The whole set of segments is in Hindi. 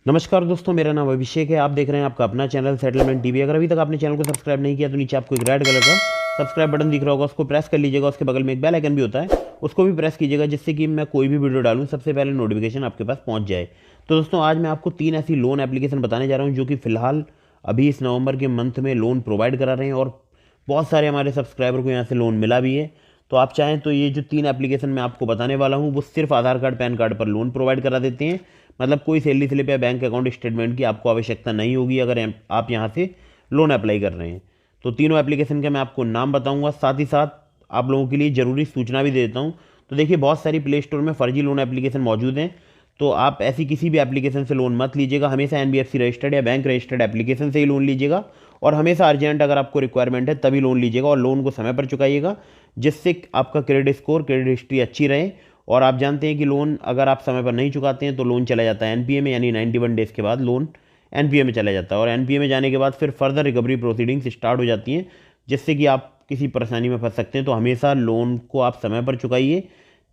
नमस्कार दोस्तों, मेरा नाम अभिषेक है। आप देख रहे हैं आपका अपना चैनल सेटलमेंट टीवी। अगर अभी तक आपने चैनल को सब्सक्राइब नहीं किया तो नीचे आपको एक रेड कलर का सब्सक्राइब बटन दिख रहा होगा, उसको प्रेस कर लीजिएगा। उसके बगल में एक बेल आइकन भी होता है, उसको भी प्रेस कीजिएगा, जिससे कि मैं कोई भी वीडियो डालूं सबसे पहले नोटिफिकेशन आपके पास पहुंच जाए। तो दोस्तों, आज मैं आपको 3 ऐसी लोन एप्लीकेशन बताने जा रहा हूँ जो कि फिलहाल अभी इस नवंबर के मंथ में लोन प्रोवाइड करा रहे हैं, और बहुत सारे हमारे सब्सक्राइबर को यहाँ से लोन मिला भी है। तो आप चाहें तो ये जो 3 एप्लीकेशन मैं आपको बताने वाला हूँ वो सिर्फ आधार कार्ड पैन कार्ड पर लोन प्रोवाइड करा देते हैं। मतलब कोई सैलरी स्लिप या बैंक अकाउंट स्टेटमेंट की आपको आवश्यकता नहीं होगी अगर आप यहाँ से लोन अप्लाई कर रहे हैं। तो तीनों एप्लीकेशन के मैं आपको नाम बताऊंगा, साथ ही साथ आप लोगों के लिए ज़रूरी सूचना भी दे देता हूँ। तो देखिए, बहुत सारी प्ले स्टोर में फर्जी लोन एप्लीकेशन मौजूद हैं, तो आप ऐसी किसी भी एप्लीकेशन से लोन मत लीजिएगा। हमेशा एनबीएफसी रजिस्टर्ड या बैंक रजिस्टर्ड एप्लीकेशन से ही लोन लीजिएगा, और हमेशा अर्जेंट अगर आपको रिक्वायरमेंट है तभी लोन लीजिएगा, और लोन को समय पर चुकाइएगा, जिससे आपका क्रेडिट स्कोर, क्रेडिट हिस्ट्री अच्छी रहे। और आप जानते हैं कि लोन अगर आप समय पर नहीं चुकाते हैं तो लोन चला जाता है एनपीए में, यानी 91 डेज़ के बाद लोन एनपीए में चला जाता है, और एनपीए में जाने के बाद फिर फर्दर रिकवरी प्रोसीडिंग्स स्टार्ट हो जाती हैं, जिससे कि आप किसी परेशानी में फंस सकते हैं। तो हमेशा लोन को आप समय पर चुकाइए,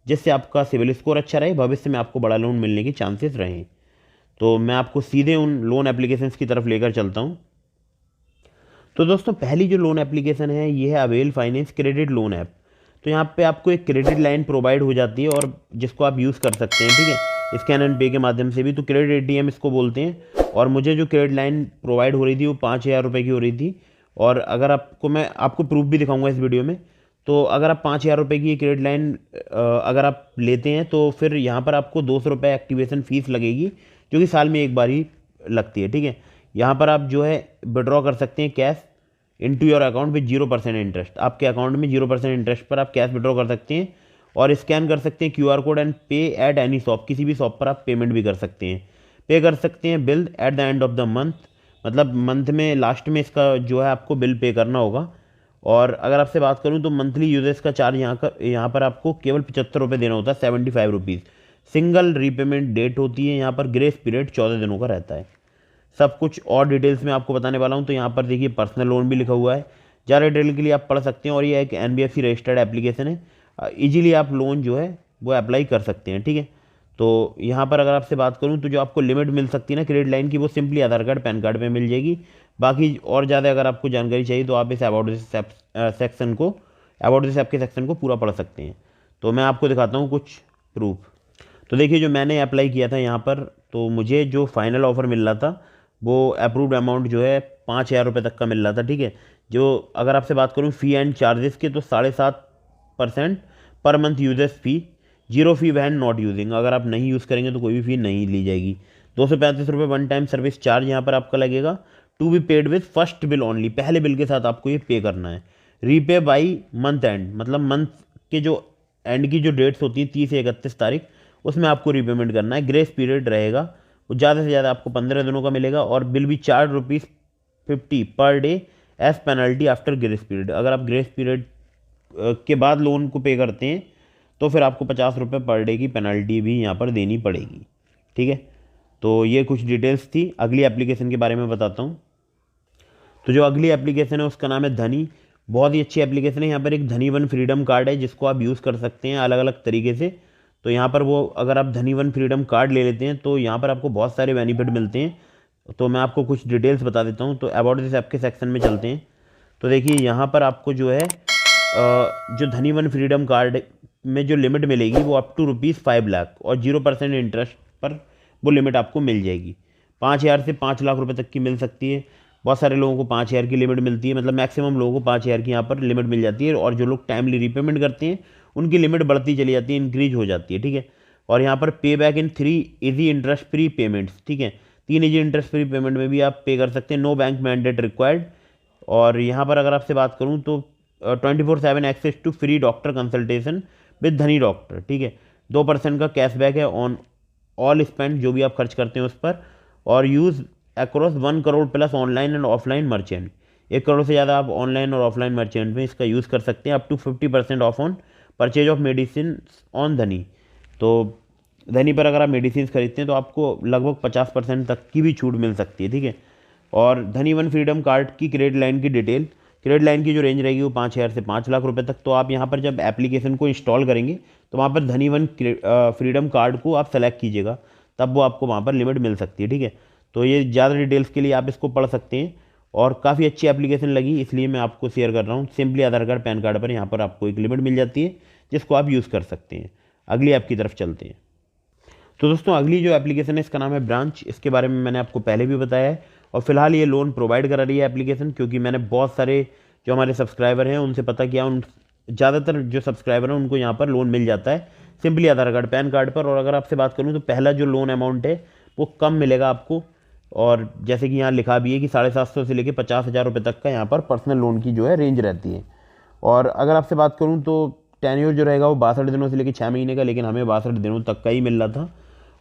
जिससे आपका सिविल स्कोर अच्छा रहे, भविष्य में आपको बड़ा लोन मिलने के चांसेस रहें। तो मैं आपको सीधे उन लोन एप्लीकेशंस की तरफ लेकर चलता हूँ। तो दोस्तों, पहली जो लोन एप्लीकेशन है ये है avail finance credit loan app. तो यहाँ पे आपको एक क्रेडिट लाइन प्रोवाइड हो जाती है, और जिसको आप यूज़ कर सकते हैं, ठीक है, स्कैन एंड पे के माध्यम से भी। तो क्रेडिट एटीएम इसको बोलते हैं। और मुझे जो क्रेडिट लाइन प्रोवाइड हो रही थी वो 5,000 रुपये की हो रही थी। और अगर आपको, मैं आपको प्रूफ भी दिखाऊंगा इस वीडियो में। तो अगर आप 5,000 रुपये की क्रेडिट लाइन अगर आप लेते हैं तो फिर यहाँ पर आपको 200 रुपये एक्टिवेशन फ़ीस लगेगी, जो कि साल में एक बार ही लगती है, ठीक है। यहाँ पर आप जो है विड्रॉ कर सकते हैं cash into your account with 0% interest. आपके अकाउंट में 0% इंटरेस्ट पर आप कैश विड्रॉ कर सकते हैं, और स्कैन कर सकते हैं क्यूआर कोड एंड पे एट एनी शॉप। किसी भी शॉप पर आप पेमेंट भी कर सकते हैं। पे कर सकते हैं bill at the end of the month, मतलब मंथ में लास्ट में इसका जो है आपको बिल पे करना होगा। और अगर आपसे बात करूं तो मंथली यूजेस का चार्ज यहाँ पर आपको केवल 75 रुपये देना होता है, 75 रुपीज़। सिंगल रीपेमेंट डेट होती है यहाँ पर, ग्रेस पीरियड 14 दिनों का रहता है। सब कुछ और डिटेल्स में आपको बताने वाला हूँ। तो यहाँ पर देखिए, पर्सनल लोन भी लिखा हुआ है। ज़्यादा डिटेल के लिए आप पढ़ सकते हैं, और ये एक एनबीएफसी रजिस्टर्ड एप्लीकेशन है। इजीली आप लोन जो है वो अप्लाई कर सकते हैं, ठीक है। तो यहाँ पर अगर आपसे बात करूँ तो जो आपको लिमिट मिल सकती है ना क्रेडिट लाइन की, वो सिंपली आधार कार्ड पैन कार्ड पे मिल जाएगी। बाकी और ज़्यादा अगर आपको जानकारी चाहिए तो आप इस अबाउट दिस ऐप सेक्शन को, अबाउट दिस ऐप के सेक्शन को पूरा पढ़ सकते हैं। तो मैं आपको दिखाता हूँ कुछ प्रूफ। तो देखिए, जो मैंने अप्लाई किया था यहाँ पर, तो मुझे जो फाइनल ऑफर मिल रहा था वो अप्रूव्ड अमाउंट जो है 5,000 रुपये तक का मिल रहा था, ठीक है। जो अगर आपसे बात करूँ फ़ी एंड चार्जेस के, तो 7.5% पर month users fee, zero fee when not using. अगर आप नहीं यूज़ करेंगे तो कोई भी फ़ी नहीं ली जाएगी। 235 रुपये वन टाइम सर्विस चार्ज यहाँ पर आपका लगेगा, to be paid with first bill only. पहले बिल के साथ आपको ये पे करना है। रीपे बाई मंथ एंड, मतलब मंथ के जो एंड की जो डेट्स होती हैं 30 या 31 तारीख, उसमें आपको रीपेमेंट करना है। ग्रेस पीरियड रहेगा, वो ज़्यादा से ज़्यादा आपको 15 दिनों का मिलेगा, और बिल भी ₹4.50 per day as penalty after grace period. अगर आप ग्रेस पीरियड के बाद लोन को पे करते हैं तो फिर आपको 50 रुपये पर डे की पेनल्टी भी यहाँ पर देनी पड़ेगी, ठीक है। तो ये कुछ डिटेल्स थी। अगली एप्लीकेशन के बारे में बताता हूँ। तो जो अगली एप्लीकेशन है उसका नाम है धनी। बहुत ही अच्छी एप्लीकेशन है। यहाँ पर एक धनी वन फ्रीडम कार्ड है, जिसको आप यूज़ कर सकते हैं अलग अलग तरीके से। तो यहाँ पर वो, अगर आप धनी वन फ्रीडम कार्ड ले लेते हैं तो यहाँ पर आपको बहुत सारे बेनिफिट मिलते हैं। तो मैं आपको कुछ डिटेल्स बता देता हूँ। तो अबाउट दिस ऐप के सेक्शन में चलते हैं। तो देखिए, यहाँ पर आपको जो है जो धनी वन फ्रीडम कार्ड में जो लिमिट मिलेगी वो अप टू ₹5 लाख, और 0% इंटरेस्ट पर वो लिमिट आपको मिल जाएगी। 5,000 से 5 लाख रुपए तक की मिल सकती है। बहुत सारे लोगों को 5,000 की लिमिट मिलती है, मतलब मैक्सिमम लोगों को 5,000 की यहाँ पर लिमिट मिल जाती है। और जो लोग टाइमली रीपेमेंट करते हैं उनकी लिमिट बढ़ती चली जाती है, इंक्रीज हो जाती है, ठीक है। और यहाँ पर पे back in 3 easy interest free payments, ठीक है। 3 इजी इंटरेस्ट फ्री पेमेंट में भी आप पे कर सकते हैं, नो बैंक मैंडेट रिक्वायर्ड। और यहाँ पर अगर आपसे बात करूँ तो 24/7 access to free doctor consultation with Dhani doctor, ठीक है। 2% का कैशबैक है ऑन ऑल स्पेंड, जो भी आप खर्च करते हैं उस पर। और use across 1 crore plus online and offline merchant. 1 crore से ज़्यादा आप ऑनलाइन और ऑफलाइन मर्चेंट में इसका यूज़ कर सकते हैं। Up to 50% off on purchase of medicine on Dhani. तो धनी पर अगर आप मेडिसिन खरीदते हैं तो आपको लगभग 50% तक की भी छूट मिल सकती है, ठीक है। और धनी वन फ्रीडम कार्ड की क्रेडिट लाइन की डिटेल, क्रेडिट लाइन की जो रेंज रहेगी वो 5,000 से 5 लाख रुपए तक। तो आप यहाँ पर जब एप्लीकेशन को इंस्टॉल करेंगे तो वहाँ पर धनी वन फ्रीडम कार्ड को आप सेलेक्ट कीजिएगा, तब वो आपको वहाँ पर लिमिट मिल सकती है, ठीक है। तो ये ज़्यादा डिटेल्स के लिए आप इसको पढ़ सकते हैं, और काफ़ी अच्छी एप्लीकेशन लगी इसलिए मैं आपको शेयर कर रहा हूँ। सिंपली आधार कार्ड पैन कार्ड पर यहाँ पर आपको एक लिमिट मिल जाती है जिसको आप यूज़ कर सकते हैं। अगली ऐप की तरफ चलते हैं। तो दोस्तों अगली जो एप्लीकेशन है इसका नाम है ब्रांच। इसके बारे में मैंने आपको पहले भी बताया है, और फिलहाल ये लोन प्रोवाइड करा रही है एप्लीकेशन, क्योंकि मैंने बहुत सारे जो हमारे सब्सक्राइबर हैं उनसे पता किया, उन ज़्यादातर जो सब्सक्राइबर हैं उनको यहाँ पर लोन मिल जाता है सिंपली आधार कार्ड पैन कार्ड पर। और अगर आपसे बात करूँ तो पहला जो लोन अमाउंट है वो कम मिलेगा आपको, और जैसे कि यहाँ लिखा भी है कि 750 से लेकर 50,000 रुपये तक का यहाँ पर पर्सनल लोन की जो है रेंज रहती है। और अगर आपसे बात करूँ तो टेन्योर जो रहेगा वो 62 दिनों से लेकर 6 महीने का, लेकिन हमें 62 दिनों तक का ही मिल रहा था,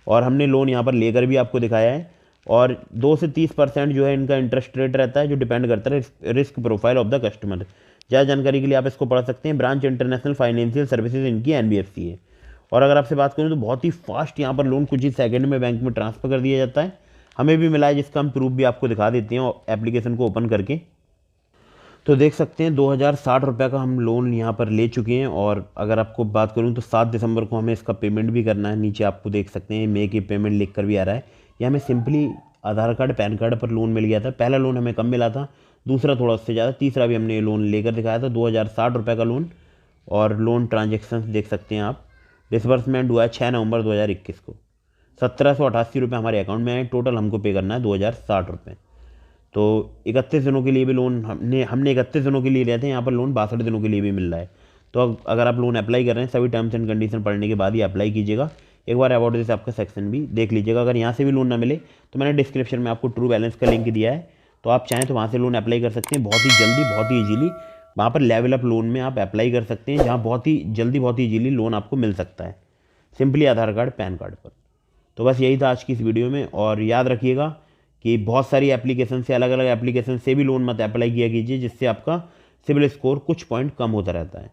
और हमने लोन यहाँ पर लेकर भी आपको दिखाया है। और 2 से 30% जो है इनका इंटरेस्ट रेट रहता है, जो डिपेंड करता है risk profile of the customer. ज़्यादा जानकारी के लिए आप इसको पढ़ सकते हैं। ब्रांच इंटरनेशनल फाइनेंशियल सर्विसेज इनकी NBFC है। और अगर आपसे बात करूँ तो बहुत ही फास्ट यहाँ पर लोन कुछ ही सेकंड में बैंक में ट्रांसफ़र कर दिया जाता है। हमें भी मिला है, जिसका हम प्रूफ भी आपको दिखा देते हैं एप्लीकेशन को ओपन करके। तो देख सकते हैं 2060 रुपये का हम लोन यहाँ पर ले चुके हैं। और अगर आपको बात करूँ तो 7 दिसंबर को हमें इसका पेमेंट भी करना है। नीचे आपको देख सकते हैं मे की पेमेंट लिख कर भी आ रहा है। ये हमें सिंपली आधार कार्ड पैन कार्ड पर लोन मिल गया था। पहला लोन हमें कम मिला था, दूसरा थोड़ा उससे ज़्यादा, तीसरा भी हमने ये लोन लेकर दिखाया था 2060 रुपये का लोन। और लोन ट्रांजेक्शन देख सकते हैं आप। डिसबर्समेंट हुआ है 6 नवंबर 2021 को। 1788 रुपये हमारे अकाउंट में आए। टोटल हमको पे करना है 2060 रुपये। तो 31 दिनों के लिए भी लोन हमने 31 दिनों के लिए लिया था, यहाँ पर लोन 62 दिनों के लिए भी मिल रहा है। तो अगर आप लोन अप्लाई कर रहे हैं सभी टर्म्स एंड कंडीशन पढ़ने के बाद ही अप्लाई कीजिएगा। एक बार अबाउट दिस आपका सेक्शन भी देख लीजिएगा। अगर यहाँ से भी लोन ना मिले तो मैंने डिस्क्रिप्शन में आपको ट्रू बैलेंस का लिंक दिया है, तो आप चाहें तो वहाँ से लोन अप्लाई कर सकते हैं। बहुत ही जल्दी, बहुत ही ईजीली वहाँ पर लेवल अप लोन में आप अप्लाई कर सकते हैं, जहाँ बहुत ही जल्दी, बहुत ही ईजीली लोन आपको मिल सकता है सिंपली आधार कार्ड पैन कार्ड पर। तो बस यही था आज की इस वीडियो में। और याद रखिएगा कि बहुत सारी एप्लीकेशन से, अलग अलग एप्लीकेशन से भी लोन मत अप्लाई किया कीजिए, जिससे आपका सिबिल स्कोर कुछ पॉइंट कम होता रहता है।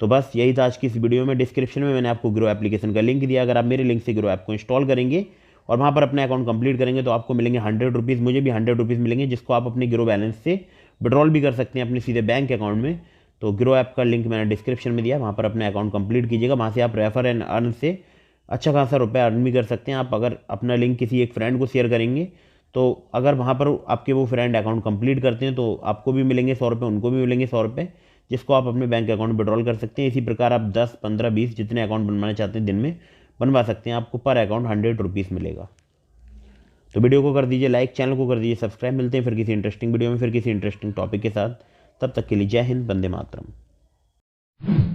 तो बस यही था आज की इस वीडियो में। डिस्क्रिप्शन में मैंने आपको ग्रो एप्लीकेशन का लिंक दिया। अगर आप मेरे लिंक से ग्रो ऐप को इंस्टॉल करेंगे और वहाँ पर अपना अकाउंट कंप्लीट करेंगे तो आपको मिलेंगे 100 रुपीज़, मुझे भी 100 रुपीज़ मिलेंगे, जिसको आप अपने ग्रो बैलेंस से विड्रॉल भी कर सकते हैं अपने सीधे बैंक अकाउंट में। तो ग्रो ऐप का लिंक मैंने डिस्क्रिप्शन में दिया, वहाँ पर अपने अकाउंट कंप्लीट कीजिएगा। वहाँ से आप रेफर एंड अर्न से अच्छा खासा रुपया अर्न भी कर सकते हैं। आप अगर अपना लिंक किसी एक फ्रेंड को शेयर करेंगे तो अगर वहाँ पर आपके वो फ्रेंड अकाउंट कंप्लीट करते हैं तो आपको भी मिलेंगे 100 रुपये, उनको भी मिलेंगे 100 रुपये, जिसको आप अपने बैंक अकाउंट में विड्रॉल कर सकते हैं। इसी प्रकार आप 10, 15, 20 जितने अकाउंट बनवाना चाहते हैं दिन में बनवा सकते हैं। आपको पर अकाउंट 100 रुपीज़ मिलेगा। तो वीडियो को कर दीजिए लाइक, चैनल को कर दीजिए सब्सक्राइब। मिलते हैं फिर किसी इंटरेस्टिंग वीडियो में, फिर किसी इंटरेस्टिंग टॉपिक के साथ। तब तक के लिए जय हिंद, वंदे मातरम।